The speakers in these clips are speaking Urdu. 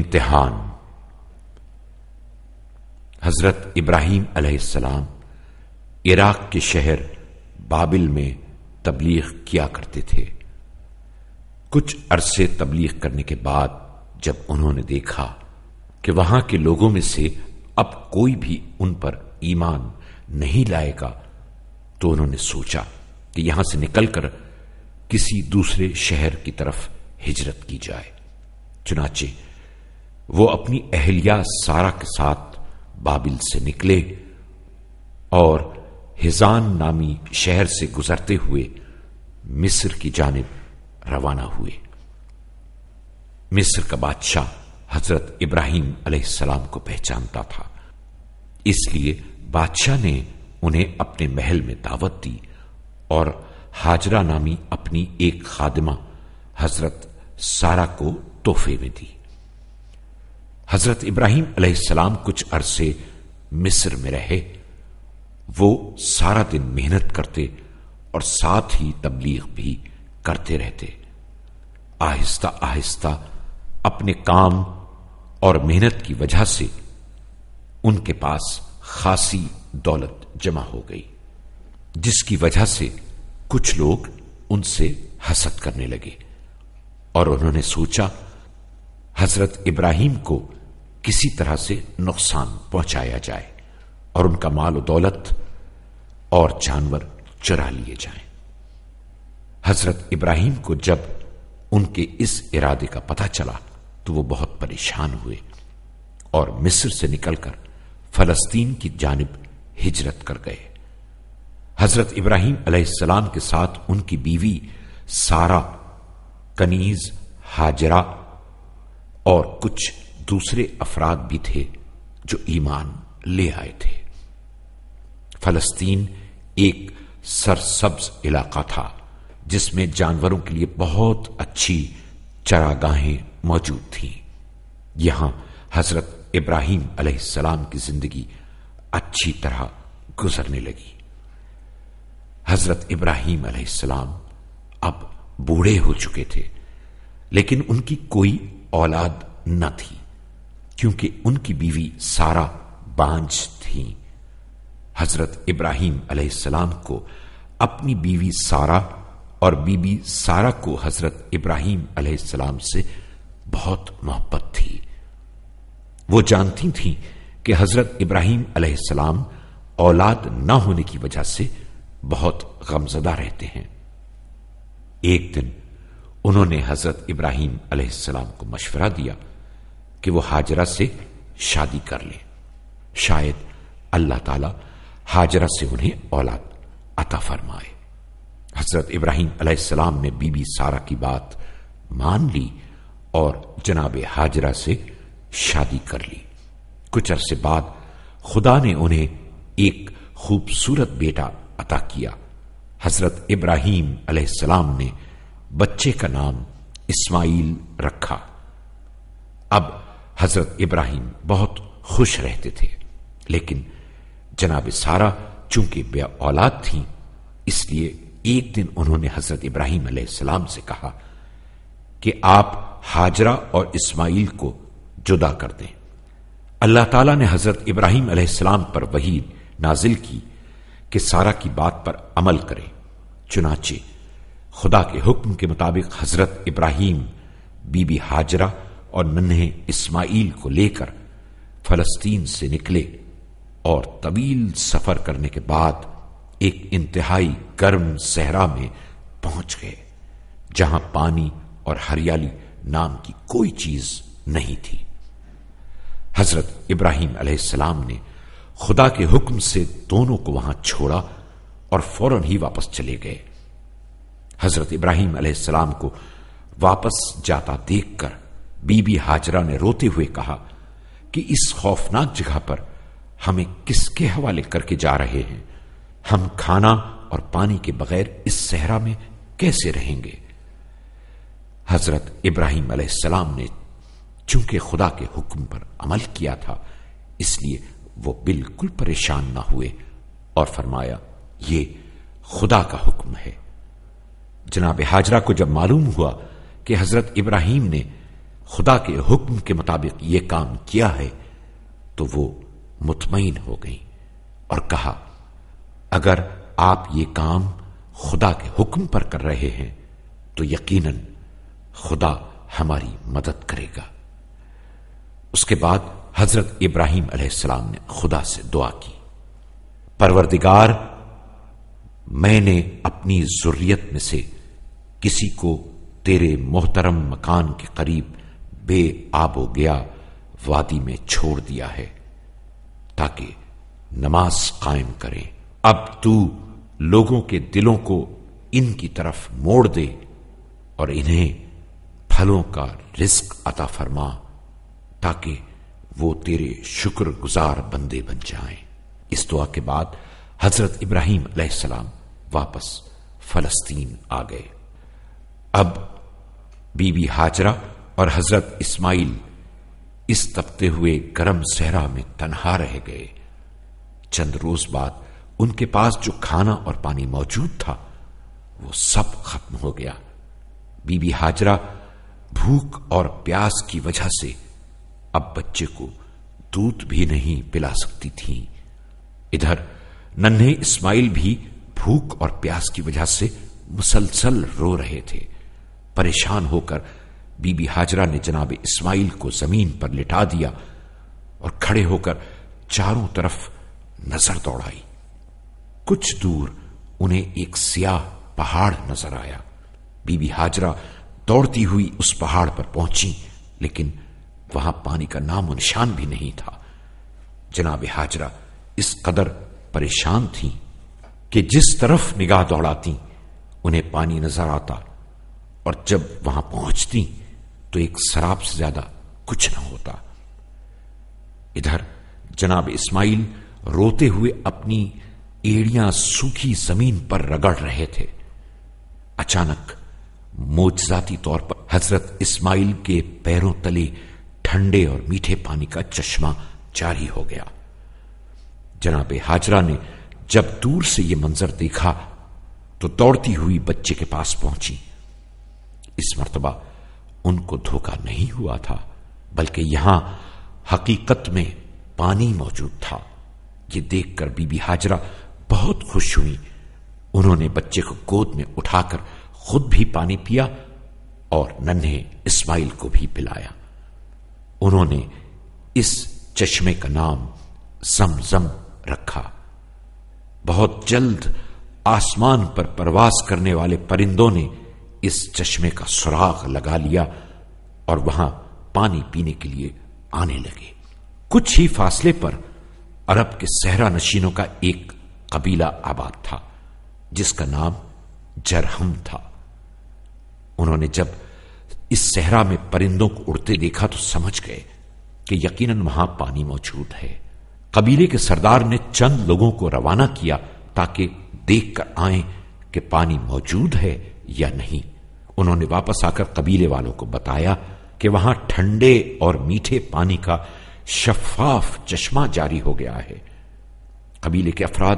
امتحان۔ حضرت ابراہیم علیہ السلام عراق کے شہر بابل میں تبلیغ کیا کرتے تھے۔ کچھ عرصے تبلیغ کرنے کے بعد جب انہوں نے دیکھا کہ وہاں کے لوگوں میں سے اب کوئی بھی ان پر ایمان نہیں لائے گا تو انہوں نے سوچا کہ یہاں سے نکل کر کسی دوسرے شہر کی طرف ہجرت کی جائے۔ چنانچہ وہ اپنی اہلیہ سارہ کے ساتھ بابل سے نکلے اور ہزان نامی شہر سے گزرتے ہوئے مصر کی جانب روانہ ہوئے۔ مصر کا بادشاہ حضرت ابراہیم علیہ السلام کو پہچانتا تھا، اس لیے بادشاہ نے انہیں اپنے محل میں دعوت دی اور ہاجرہ نامی اپنی ایک خادمہ حضرت سارہ کو تحفے میں دی۔ حضرت ابراہیم علیہ السلام کچھ عرصے مصر میں رہے۔ وہ سارا دن محنت کرتے اور ساتھ ہی تبلیغ بھی کرتے رہتے۔ آہستہ آہستہ اپنے کام اور محنت کی وجہ سے ان کے پاس خاصی دولت جمع ہو گئی، جس کی وجہ سے کچھ لوگ ان سے حسد کرنے لگے اور انہوں نے سوچا حضرت ابراہیم کو کسی طرح سے نقصان پہنچایا جائے اور ان کا مال و دولت اور جانور چرا لیے جائیں۔ حضرت ابراہیم کو جب ان کے اس ارادے کا پتہ چلا تو وہ بہت پریشان ہوئے اور مصر سے نکل کر فلسطین کی جانب ہجرت کر گئے۔ حضرت ابراہیم علیہ السلام کے ساتھ ان کی بیوی سارہ، کنیز، ہاجرہ اور کچھ دوسرے افراد بھی تھے جو ایمان لے آئے تھے۔ فلسطین ایک سرسبز علاقہ تھا جس میں جانوروں کے لیے بہت اچھی چراگاہیں موجود تھیں۔ یہاں حضرت ابراہیم علیہ السلام کی زندگی اچھی طرح گزرنے لگی۔ حضرت ابراہیم علیہ السلام اب بوڑھے ہو چکے تھے، لیکن ان کی کوئی اولاد نہ تھی کیونکہ ان کی بیوی سارہ بانجھ تھی۔ حضرت ابراہیم علیہ السلام کو اپنی بیوی سارہ اور بی بی سارہ کو حضرت ابراہیم علیہ السلام سے بہت محبت تھی۔ وہ جانتی تھیں کہ حضرت ابراہیم علیہ السلام اولاد نہ ہونے کی وجہ سے بہت غمزدہ رہتے ہیں۔ ایک دن انہوں نے حضرت ابراہیم علیہ السلام کو مشورہ دیا کہ وہ ہاجرہ سے شادی کر لیں، شاید اللہ تعالی ہاجرہ سے انہیں اولاد عطا فرمائے۔ حضرت ابراہیم علیہ السلام نے بی بی سارہ کی بات مان لی اور جناب ہاجرہ سے شادی کر لی۔ کچھ عرصے بعد خدا نے انہیں ایک خوبصورت بیٹا عطا کیا۔ حضرت ابراہیم علیہ السلام نے بچے کا نام اسماعیل رکھا۔ اب حضرت ابراہیم بہت خوش رہتے تھے، لیکن جناب سارہ چونکہ بے اولاد تھیں، اس لیے ایک دن انہوں نے حضرت ابراہیم علیہ السلام سے کہا کہ آپ ہاجرہ اور اسماعیل کو جدا کر دیں۔ اللہ تعالیٰ نے حضرت ابراہیم علیہ السلام پر وحی نازل کی کہ سارہ کی بات پر عمل کرے۔ چنانچہ خدا کے حکم کے مطابق حضرت ابراہیم بی بی ہاجرہ اور ننھے اسماعیل کو لے کر فلسطین سے نکلے اور طویل سفر کرنے کے بعد ایک انتہائی گرم صحرا میں پہنچ گئے جہاں پانی اور ہریالی نام کی کوئی چیز نہیں تھی۔ حضرت ابراہیم علیہ السلام نے خدا کے حکم سے دونوں کو وہاں چھوڑا اور فوراً ہی واپس چلے گئے۔ حضرت ابراہیم علیہ السلام کو واپس جاتا دیکھ کر بی بی ہاجرہ نے روتے ہوئے کہا کہ اس خوفناک جگہ پر ہمیں کس کے حوالے کر کے جا رہے ہیں؟ ہم کھانا اور پانی کے بغیر اس صحرا میں کیسے رہیں گے؟ حضرت ابراہیم علیہ السلام نے چونکہ خدا کے حکم پر عمل کیا تھا، اس لیے وہ بالکل پریشان نہ ہوئے اور فرمایا یہ خدا کا حکم ہے۔ جناب ہاجرہ کو جب معلوم ہوا کہ حضرت ابراہیم نے خدا کے حکم کے مطابق یہ کام کیا ہے تو وہ مطمئن ہو گئی اور کہا، اگر آپ یہ کام خدا کے حکم پر کر رہے ہیں تو یقیناً خدا ہماری مدد کرے گا۔ اس کے بعد حضرت ابراہیم علیہ السلام نے خدا سے دعا کی، پروردگار، میں نے اپنی ذریت میں سے کسی کو تیرے محترم مکان کے قریب بے آب و گیا وادی میں چھوڑ دیا ہے تاکہ نماز قائم کرے۔ اب تو لوگوں کے دلوں کو ان کی طرف موڑ دے اور انہیں پھلوں کا رزق عطا فرما تاکہ وہ تیرے شکر گزار بندے بن جائیں۔ اس دعا کے بعد حضرت ابراہیم علیہ السلام واپس فلسطین آ گئے۔ اب بی بی ہاجرہ اور حضرت اسماعیل اس تپتے ہوئے گرم صحرا میں تنہا رہ گئے۔ چند روز بعد ان کے پاس جو کھانا اور پانی موجود تھا وہ سب ختم ہو گیا۔ بی بی ہاجرہ بھوک اور پیاس کی وجہ سے اب بچے کو دودھ بھی نہیں پلا سکتی تھی۔ ادھر ننھے اسماعیل بھی بھوک اور پیاس کی وجہ سے مسلسل رو رہے تھے۔ پریشان ہو کر بی بی ہاجرہ نے جناب اسماعیل کو زمین پر لٹا دیا اور کھڑے ہو کر چاروں طرف نظر دوڑائی۔ کچھ دور انہیں ایک سیاہ پہاڑ نظر آیا۔ بی بی ہاجرہ دوڑتی ہوئی اس پہاڑ پر پہنچی، لیکن وہاں پانی کا نام و نشان بھی نہیں تھا۔ جناب ہاجرہ اس قدر پریشان تھیں کہ جس طرف نگاہ دوڑاتی انہیں پانی نظر آتا، اور جب وہاں پہنچتی تو ایک سراب سے زیادہ کچھ نہ ہوتا۔ ادھر جناب اسماعیل روتے ہوئے اپنی ایڑیاں سوکھی زمین پر رگڑ رہے تھے۔ اچانک معجزاتی طور پر حضرت اسماعیل کے پیروں تلے ٹھنڈے اور میٹھے پانی کا چشمہ جاری ہو گیا۔ جناب ہاجرہ نے جب دور سے یہ منظر دیکھا تو دوڑتی ہوئی بچے کے پاس پہنچی۔ اس مرتبہ ان کو دھوکہ نہیں ہوا تھا، بلکہ یہاں حقیقت میں پانی موجود تھا۔ یہ دیکھ کر بی بی ہاجرہ بہت خوش ہوئی۔ انہوں نے بچے کو گود میں اٹھا کر خود بھی پانی پیا اور ننھے اسماعیل کو بھی پلایا۔ انہوں نے اس چشمے کا نام زمزم رکھا۔ بہت جلد آسمان پر پرواز کرنے والے پرندوں نے اس چشمے کا سراغ لگا لیا اور وہاں پانی پینے کے لیے آنے لگے۔ کچھ ہی فاصلے پر عرب کے صحرا نشینوں کا ایک قبیلہ آباد تھا جس کا نام جرہم تھا۔ انہوں نے جب اس صحرا میں پرندوں کو اڑتے دیکھا تو سمجھ گئے کہ یقیناً وہاں پانی موجود ہے۔ قبیلے کے سردار نے چند لوگوں کو روانہ کیا تاکہ دیکھ کر آئیں کہ پانی موجود ہے یا نہیں۔ انہوں نے واپس آ کر قبیلے والوں کو بتایا کہ وہاں ٹھنڈے اور میٹھے پانی کا شفاف چشمہ جاری ہو گیا ہے۔ قبیلے کے افراد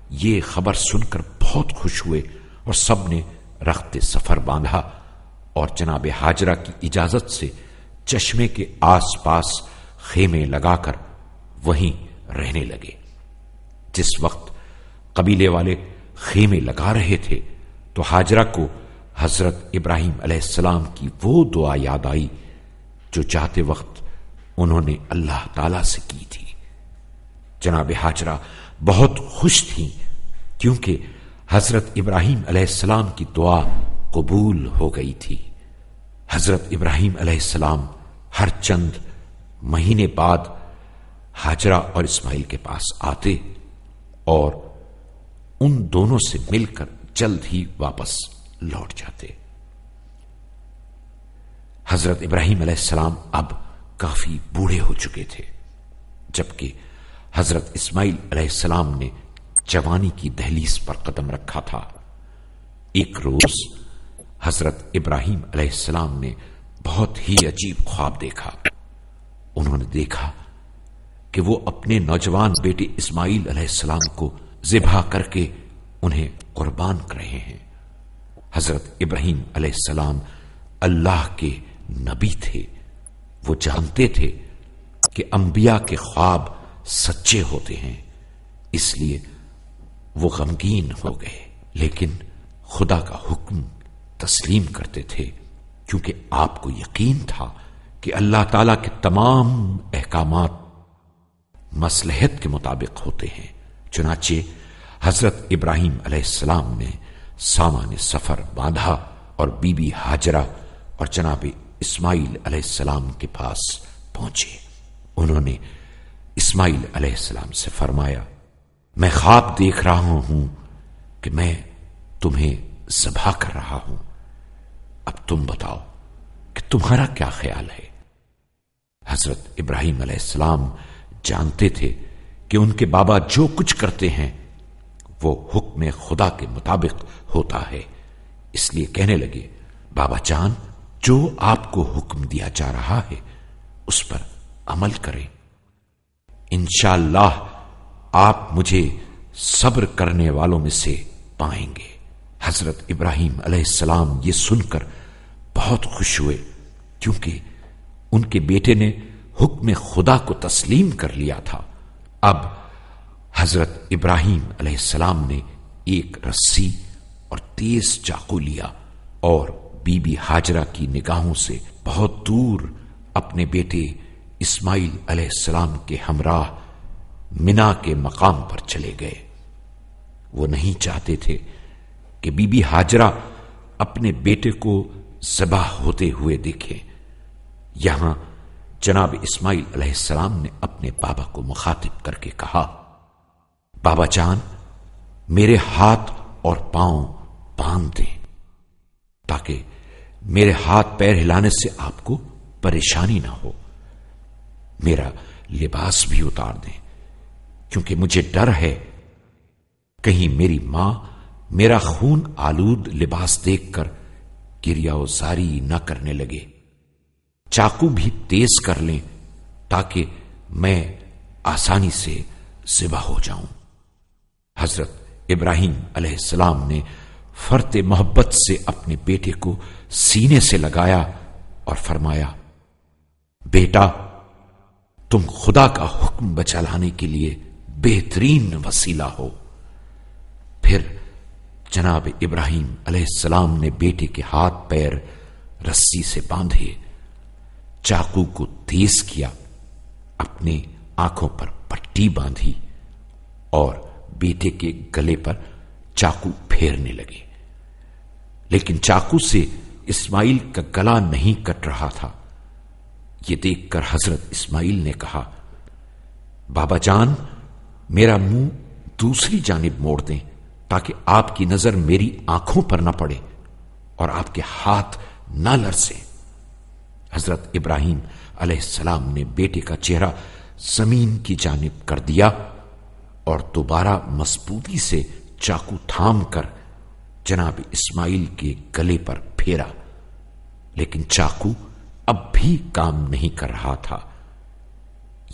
یہ خبر سن کر بہت خوش ہوئے اور سب نے رخت سفر باندھا اور جناب ہاجرہ کی اجازت سے چشمے کے آس پاس خیمے لگا کر وہیں رہنے لگے۔ جس وقت قبیلے والے خیمے لگا رہے تھے تو ہاجرہ کو حضرت ابراہیم علیہ السلام کی وہ دعا یاد آئی جو چاہتے وقت انہوں نے اللہ تعالی سے کی تھی۔ جناب ہاجرہ بہت خوش تھیں کیونکہ حضرت ابراہیم علیہ السلام کی دعا قبول ہو گئی تھی۔ حضرت ابراہیم علیہ السلام ہر چند مہینے بعد ہاجرہ اور اسماعیل کے پاس آتے اور ان دونوں سے مل کر جلد ہی واپس لوٹ جاتے۔ حضرت ابراہیم علیہ السلام اب کافی بوڑھے ہو چکے تھے، جبکہ حضرت اسماعیل علیہ السلام نے جوانی کی دہلیز پر قدم رکھا تھا۔ ایک روز حضرت ابراہیم علیہ السلام نے بہت ہی عجیب خواب دیکھا۔ انہوں نے دیکھا کہ وہ اپنے نوجوان بیٹے اسماعیل علیہ السلام کو ذبح کر کے انہیں قربان کر رہے ہیں۔ حضرت ابراہیم علیہ السلام اللہ کے نبی تھے وہ جانتے تھے کہ انبیاء کے خواب سچے ہوتے ہیں، اس لیے وہ غمگین ہو گئے، لیکن خدا کا حکم تسلیم کرتے تھے کیونکہ آپ کو یقین تھا کہ اللہ تعالی کے تمام احکامات مصلحت کے مطابق ہوتے ہیں۔ چنانچہ حضرت ابراہیم علیہ السلام نے سامان سفر باندھا اور بی بی ہاجرہ اور جناب اسماعیل علیہ السلام کے پاس پہنچے۔ انہوں نے اسماعیل علیہ السلام سے فرمایا، میں خواب دیکھ رہا ہوں کہ میں تمہیں ذبح کر رہا ہوں، اب تم بتاؤ کہ تمہارا کیا خیال ہے؟ حضرت ابراہیم علیہ السلام جانتے تھے کہ ان کے بابا جو کچھ کرتے ہیں وہ حکم خدا کے مطابق ہوتا ہے، اس لیے کہنے لگے، بابا جان، جو آپ کو حکم دیا جا رہا ہے اس پر عمل کریں، انشاءاللہ آپ مجھے صبر کرنے والوں میں سے پائیں گے۔ حضرت ابراہیم علیہ السلام یہ سن کر بہت خوش ہوئے کیونکہ ان کے بیٹے نے حکم خدا کو تسلیم کر لیا تھا۔ اب حضرت ابراہیم علیہ السلام نے ایک رسی اور تیز چاقو لیا اور بی بی ہاجرہ کی نگاہوں سے بہت دور اپنے بیٹے اسماعیل علیہ السلام کے ہمراہ منا کے مقام پر چلے گئے۔ وہ نہیں چاہتے تھے کہ بی بی ہاجرہ اپنے بیٹے کو ذبح ہوتے ہوئے دیکھے۔ یہاں جناب اسماعیل علیہ السلام نے اپنے بابا کو مخاطب کر کے کہا، بابا جان، میرے ہاتھ اور پاؤں باندھ دیں تاکہ میرے ہاتھ پیر ہلانے سے آپ کو پریشانی نہ ہو، میرا لباس بھی اتار دیں کیونکہ مجھے ڈر ہے کہیں میری ماں میرا خون آلود لباس دیکھ کر گریہ وزاری نہ کرنے لگے، چاقو بھی تیز کر لیں تاکہ میں آسانی سے ذبح ہو جاؤں۔ حضرت ابراہیم علیہ السلام نے فرط محبت سے اپنے بیٹے کو سینے سے لگایا اور فرمایا، بیٹا، تم خدا کا حکم بچا لانے کے لیے بہترین وسیلہ ہو۔ پھر جناب ابراہیم علیہ السلام نے بیٹے کے ہاتھ پیر رسی سے باندھے، چاقو کو تیز کیا، اپنے آنکھوں پر پٹی باندھی اور بیٹے کے گلے پر چاقو پھیرنے لگے، لیکن چاقو سے اسماعیل کا گلا نہیں کٹ رہا تھا۔ یہ دیکھ کر حضرت اسماعیل نے کہا، بابا جان، میرا منہ دوسری جانب موڑ دیں تاکہ آپ کی نظر میری آنکھوں پر نہ پڑے اور آپ کے ہاتھ نہ لرزیں۔ حضرت ابراہیم علیہ السلام نے بیٹے کا چہرہ زمین کی جانب کر دیا اور دوبارہ مضبوطی سے چاقو تھام کر جناب اسماعیل کے گلے پر پھیرا، لیکن چاقو اب بھی کام نہیں کر رہا تھا۔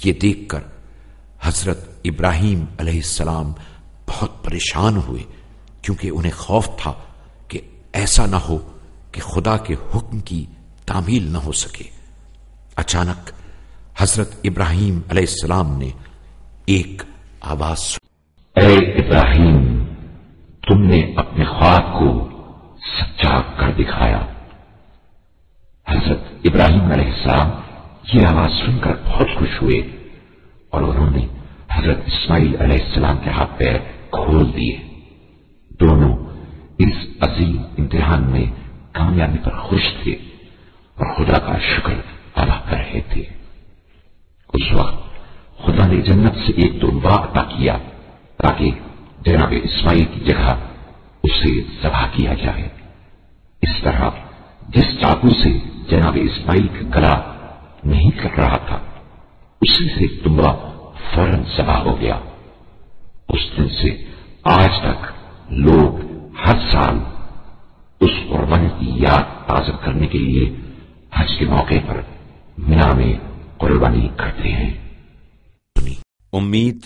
یہ دیکھ کر حضرت ابراہیم علیہ السلام بہت پریشان ہوئے کیونکہ انہیں خوف تھا کہ ایسا نہ ہو کہ خدا کے حکم کی تعمیل نہ ہو سکے۔ اچانک حضرت ابراہیم علیہ السلام نے ایک آواز سنی، اے ابراہیم، تم نے اپنے خواب کو سچا کر دکھایا۔ حضرت ابراہیم علیہ السلام یہ آواز سن کر بہت خوش ہوئے اور انہوں نے حضرت اسماعیل علیہ السلام کے ہاتھ پیر کھول دیے۔ دونوں اس عظیم امتحان میں کامیابی پر خوش تھے اور خدا کا شکر ادا کر رہے تھے۔ اس وقت خدا نے جنت سے ایک دمبا عطا کیا تاکہ جناب اسماعیل کی جگہ اسے ذبح کیا جائے۔ اس طرح جس چاقو سے جناب اسماعیل کا گلا نہیں کٹ رہا تھا، اسی سے دمبا فوراً ذبح ہو گیا۔ اس دن سے آج تک لوگ ہر سال اس قربانی کی یاد تازہ کرنے کے لیے حج کے موقع پر مینا میں قربانی کرتے ہیں۔ امید